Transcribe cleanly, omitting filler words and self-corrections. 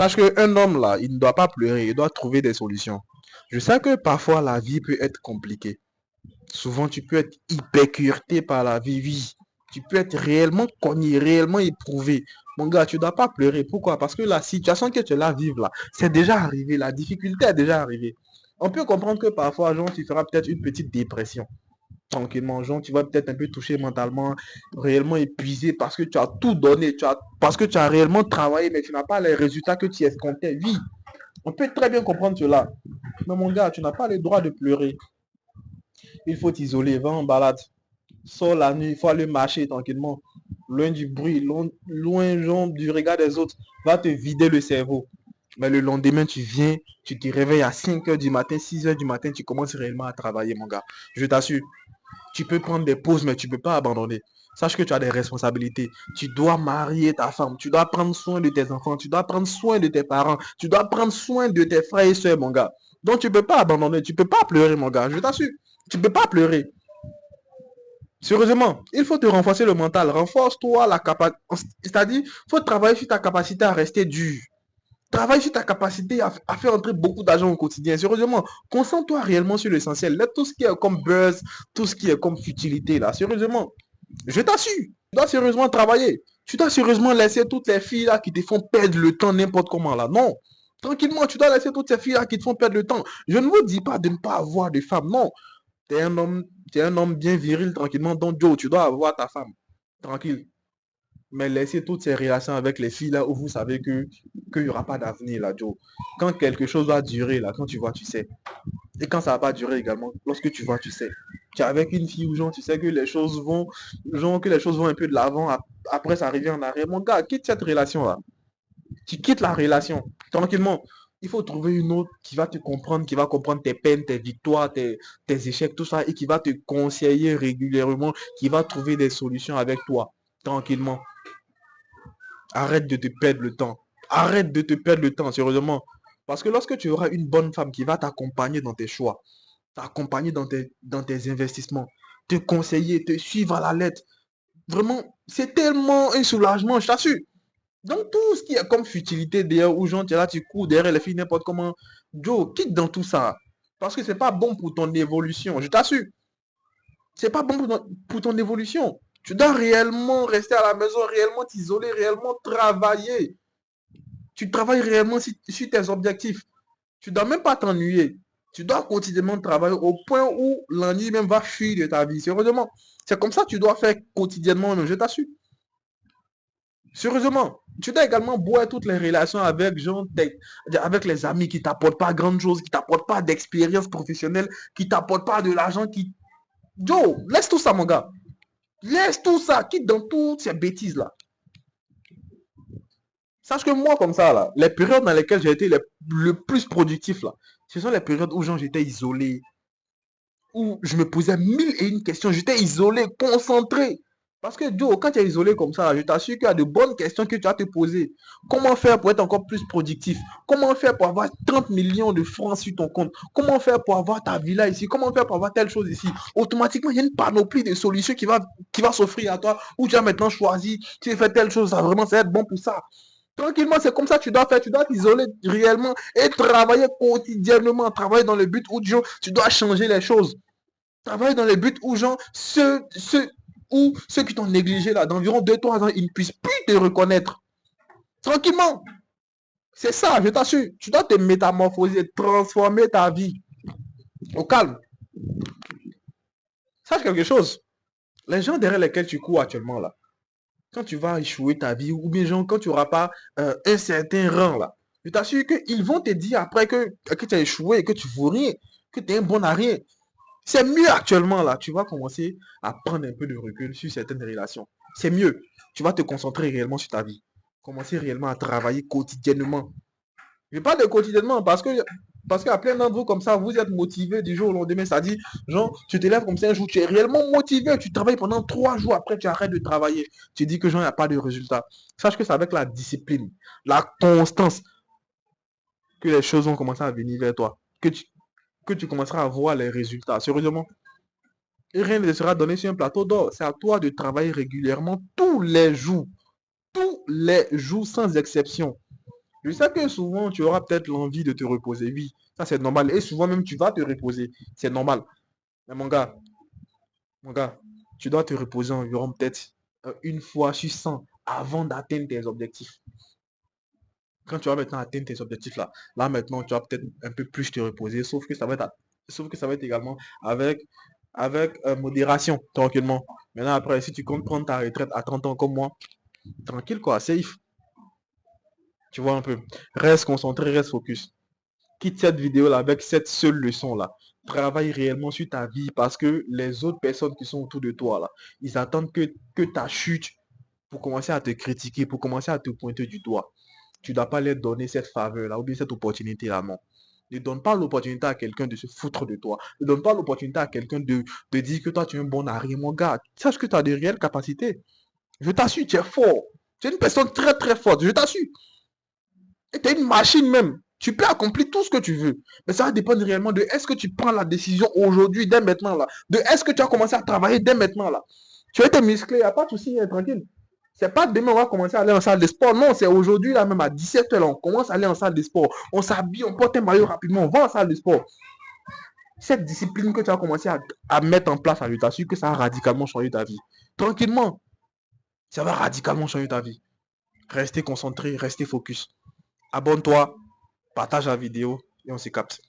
Sache qu'un homme, là, il ne doit pas pleurer, il doit trouver des solutions. Je sais que parfois, la vie peut être compliquée. Souvent, tu peux être hypercurté par la vie, oui. Tu peux être réellement cogné, réellement éprouvé. Mon gars, tu ne dois pas pleurer. Pourquoi? Parce que la situation que tu es là vivre là, c'est déjà arrivé. La difficulté est déjà arrivée. On peut comprendre que parfois, genre, tu feras peut-être une petite dépression. Tranquillement, genre, tu vas peut-être un peu touché mentalement, réellement épuisé parce que tu as tout donné, parce que tu as réellement travaillé, mais tu n'as pas les résultats que tu escomptais. Oui, on peut très bien comprendre cela. Mais mon gars, tu n'as pas le droit de pleurer. Il faut t'isoler, va en balade. Sors la nuit, il faut aller marcher tranquillement. Loin du bruit, loin genre, du regard des autres. Va te vider le cerveau. Mais le lendemain, tu viens, tu te réveilles à 5 heures du matin, 6 heures du matin, tu commences réellement à travailler, mon gars. Je t'assure, tu peux prendre des pauses, mais tu ne peux pas abandonner. Sache que tu as des responsabilités. Tu dois marier ta femme. Tu dois prendre soin de tes enfants. Tu dois prendre soin de tes parents. Tu dois prendre soin de tes frères et soeurs, mon gars. Donc, tu ne peux pas abandonner. Tu ne peux pas pleurer, mon gars. Je t'assure. Tu ne peux pas pleurer. Sérieusement, il faut te renforcer le mental. Renforce-toi la capacité. C'est-à-dire, il faut travailler sur ta capacité à rester dur. Travaille sur ta capacité à faire entrer beaucoup d'argent au quotidien. Sérieusement, concentre-toi réellement sur l'essentiel. Laisse tout ce qui est comme buzz, tout ce qui est comme futilité, là. Sérieusement, je t'assure, tu dois sérieusement travailler. Tu dois sérieusement laisser toutes les filles là qui te font perdre le temps n'importe comment là. Non. Tranquillement, tu dois laisser toutes ces filles là qui te font perdre le temps. Je ne vous dis pas de ne pas avoir de femme. Non. Tu es un homme bien viril, tranquillement. Donc, Joe, tu dois avoir ta femme. Tranquille. Mais laissez toutes ces relations avec les filles là où vous savez qu'il n'y aura pas d'avenir là, Joe. Quand quelque chose va durer là, quand tu vois, tu sais. Et quand ça va pas durer également, lorsque tu vois, tu sais. Tu es avec une fille où genre, tu sais que les choses vont, genre, que les choses vont un peu de l'avant, après ça revient en arrière. Mon gars, quitte cette relation là. Tu quittes la relation tranquillement. Il faut trouver une autre qui va te comprendre, qui va comprendre tes peines, tes victoires, tes échecs, tout ça, et qui va te conseiller régulièrement, qui va trouver des solutions avec toi, tranquillement. Arrête de te perdre le temps. Arrête de te perdre le temps, sérieusement. Parce que lorsque tu auras une bonne femme qui va t'accompagner dans tes choix, t'accompagner dans tes investissements, te conseiller, te suivre à la lettre, vraiment, c'est tellement un soulagement, je t'assure. Donc tout ce qui est comme futilité derrière, où genre, tu es là, tu cours derrière les filles, n'importe comment, Joe, quitte dans tout ça. Parce que c'est pas bon pour ton évolution, je t'assure. C'est pas bon pour ton évolution. Tu dois réellement rester à la maison, réellement t'isoler, réellement travailler. Tu travailles réellement sur tes objectifs. Tu ne dois même pas t'ennuyer. Tu dois quotidiennement travailler au point où l'ennui même va fuir de ta vie. Sérieusement. C'est comme ça que tu dois faire quotidiennement même, je t'assure. Sérieusement. Tu dois également boire toutes les relations avec, genre, avec les amis qui ne t'apportent pas grand chose, qui ne t'apportent pas d'expérience professionnelle, qui ne t'apportent pas de l'argent, qui... Joe, laisse tout ça, mon gars. Laisse tout ça. Quitte dans toutes ces bêtises-là. Sache que moi, comme ça, là, les périodes dans lesquelles j'ai été le plus productif, là, ce sont les périodes où j'étais isolé, où je me posais mille et une questions. J'étais isolé, concentré. Parce que Joe, quand tu es isolé comme ça, je t'assure qu'il y a de bonnes questions que tu as te poser. Comment faire pour être encore plus productif? Comment faire pour avoir 30 millions de francs sur ton compte? Comment faire pour avoir ta villa ici? Comment faire pour avoir telle chose ici? Automatiquement, il y a une panoplie de solutions qui va s'offrir à toi, où tu as maintenant choisi, tu fais telle chose, ça vraiment, ça va être bon pour ça. Tranquillement, c'est comme ça que tu dois faire. Tu dois t'isoler réellement et travailler quotidiennement. Travailler dans le but où tu dois changer les choses. Travailler dans le but où ceux qui t'ont négligé là, d'environ 2 3 ans, ils ne puissent plus te reconnaître. Tranquillement. C'est ça, je t'assure. Tu dois te métamorphoser, transformer ta vie. Au calme. Sache quelque chose. Les gens derrière lesquels tu cours actuellement là, quand tu vas échouer ta vie, ou bien genre, quand tu n'auras pas un certain rang là, je t'assure qu'ils vont te dire après que tu as échoué, que tu ne vaux rien, que tu es un bon à rien. C'est mieux actuellement là. Tu vas commencer à prendre un peu de recul sur certaines relations. C'est mieux. Tu vas te concentrer réellement sur ta vie. Commencer réellement à travailler quotidiennement. Je parle de quotidiennement parce qu'à plein d'entre vous comme ça, vous êtes motivé du jour au lendemain. Ça dit, genre, tu te lèves comme ça un jour, tu es réellement motivé. Tu travailles pendant 3 jours, après tu arrêtes de travailler. Tu dis que genre, il n'y a pas de résultat. Sache que c'est avec la discipline, la constance que les choses vont commencer à venir vers toi. Que tu commenceras à voir les résultats. Sérieusement. Et rien ne sera donné sur un plateau d'or. C'est à toi de travailler régulièrement tous les jours. Tous les jours sans exception. Je sais que souvent, tu auras peut-être l'envie de te reposer. Oui, ça c'est normal. Et souvent même, tu vas te reposer. C'est normal. Mais mon gars, tu dois te reposer environ peut-être une fois sur 100 avant d'atteindre tes objectifs. Quand tu vas maintenant atteindre tes objectifs là, là maintenant, tu vas peut-être un peu plus te reposer, sauf que ça va être également avec, avec modération, tranquillement. Maintenant, après, si tu comptes prendre ta retraite à 30 ans comme moi, tranquille quoi, safe. Tu vois un peu. Reste concentré, reste focus. Quitte cette vidéo-là avec cette seule leçon-là. Travaille réellement sur ta vie parce que les autres personnes qui sont autour de toi, là, ils attendent que ta chute pour commencer à te critiquer, pour commencer à te pointer du doigt. Tu ne dois pas leur donner cette faveur-là ou bien cette opportunité-là, non. Ne donne pas l'opportunité à quelqu'un de se foutre de toi. Ne donne pas l'opportunité à quelqu'un de dire que toi, tu es un bon arrière, mon gars. Sache que tu as de réelles capacités. Je t'assure, tu es fort. Tu es une personne très très forte, je t'assure. Et tu es une machine même. Tu peux accomplir tout ce que tu veux. Mais ça va dépendre réellement de est-ce que tu prends la décision aujourd'hui, dès maintenant là. De est-ce que tu as commencé à travailler dès maintenant là. Tu as été musclé, il n'y a pas de souci, hein, tranquille. C'est pas demain on va commencer à aller en salle de sport. Non, c'est aujourd'hui là même à 17h on commence à aller en salle de sport. On s'habille, on porte un maillot rapidement, on va en salle de sport. Cette discipline que tu as commencé à mettre en place, je t'assure que ça va radicalement changer ta vie. Tranquillement, ça va radicalement changer ta vie. Restez concentré, restez focus. Abonne-toi, partage la vidéo et on se capte.